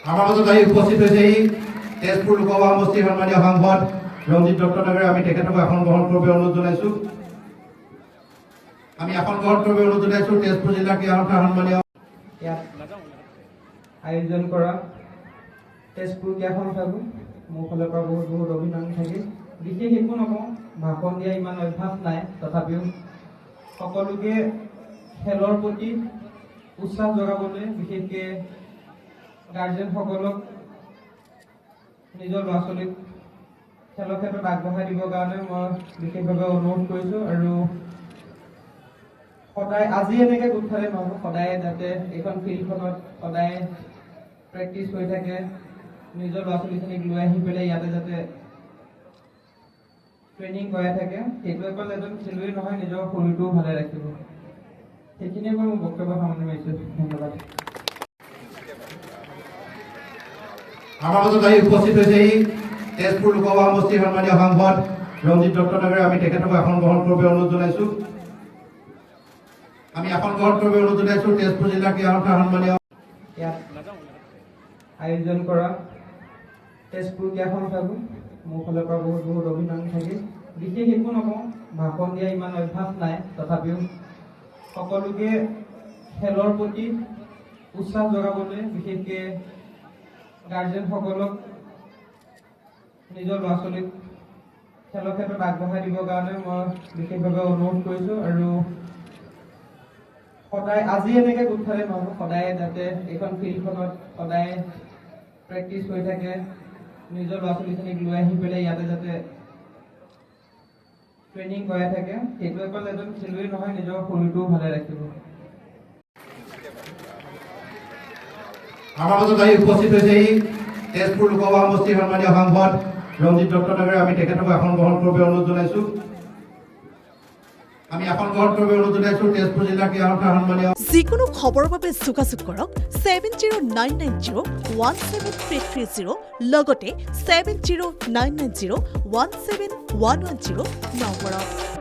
আমাৰ মতো উপস্থিত হয়েছে এই তেজপুৰ লোকসভা সমষ্টিৰ সন্মানীয় সাংসদ ৰঞ্জিত দত্তনগৰে আমি তেখেতক আসন গ্ৰহণ কৰবে অনুৰোধ জানাইছো। আমি আসন গ্ৰহণ কৰবে অনুৰোধ জানাইছো তেজপুৰ জিলা ক্ৰীড়া সন্থাৰ সন্মানীয় আয়োজন কৰা তেজপুৰ ক্ৰীড়া সন্থাক মোৰ ফালৰ পৰা বহুত বহুত অভিনন্দন থাকে। বিশেষ একো নকওঁ, ভাষণ দিয়া ইমান অভ্যাস নাই, তথাপিও সকলোকে খেলৰ প্ৰতি উৎসাহ জগাবলৈ, বিশেষকৈ গাৰ্জেনসকলক নিজৰ ল'ৰা ছোৱালীক খেলৰ ক্ষেত্ৰত আগবঢ়াই দিবৰ কাৰণে মই বিশেষভাৱে অনুৰোধ কৰিছোঁ। আৰু সদায় আজি এনেকৈ গোট খালে নহ'ব, সদায় যাতে এইখন ফিল্ডখনত সদায় প্ৰেক্টিছ হৈ থাকে, নিজৰ ল'ৰা ছোৱালীখিনিক লৈ আহি পেলাই ইয়াতে যাতে ট্ৰেইনিং কৰাই থাকে। সেইটো অকল এজন খেলুৱৈ নহয়, নিজৰ শৰীৰটোও ভালে ৰাখিব। সেইখিনিয়ে মই মোৰ বক্তব্য সামৰণি মাৰিছোঁ। ধন্যবাদ। আমাৰ মতো উপস্থিত হয়েছে এই তেজপুৰ লোকসভা সমষ্টিৰ সন্মানীয় সাংসদ ৰঞ্জিত দত্তনগৰে আমি তেখেতক আসন গ্ৰহণ কৰবে অনুৰোধ জানাইছো। আমি আসন গ্ৰহণ কৰবে অনুৰোধ জানাইছো তেজপুৰ জিলা ক্ৰীড়া সন্থাৰ সন্মানীয় আয়োজন কৰা তেজপুৰ ক্ৰীড়া সন্থাক মোৰ ফালৰ পৰা বহুত বহুত অভিনন্দন থাকে। বিশেষ একো নকওঁ, ভাষণ দিয়া ইমান অভ্যাস নাই, তথাপিও সকলোকে খেলৰ প্ৰতি উৎসাহ জগাবলৈ, বিশেষকৈ গাৰ্জেনসকলক নিজৰ ল'ৰা ছোৱালীক খেলৰ ক্ষেত্ৰত আগবঢ়াই দিবৰ কাৰণে মই বিশেষভাৱে অনুৰোধ কৰিছোঁ। আৰু সদায় আজি এনেকৈ গোট খালে নহ'ব, সদায় যাতে এইখন ফিল্ডখনত সদায় প্ৰেক্টিছ হৈ থাকে, নিজৰ ল'ৰা ছোৱালীখিনিক লৈ আহি পেলাই ইয়াতে যাতে ট্ৰেইনিং কৰাই থাকে। সেইটো অকল এজন খেলুৱৈ নহয়, নিজৰ শৰীৰটোও ভালে ৰাখিব। আমাৰ মতো উপস্থিত হয়েছে এই তেজপুৰ লোকসভা সমষ্টিৰ সন্মানীয় সাংসদ ৰঞ্জিত দত্তনগৰে আমি তেখেতক আসন গ্ৰহণ কৰবে অনুৰোধ জানাইছো। আমি আসন গ্ৰহণ কৰবে অনুৰোধ জানাইছো তেজপুৰ জিলা ক্ৰীড়া সন্থাৰ সন্মানীয় যিকোনো খবৰৰ বাবে যোগাযোগ কৰক 7099017330 লগতে 7099017110 নম্বৰত।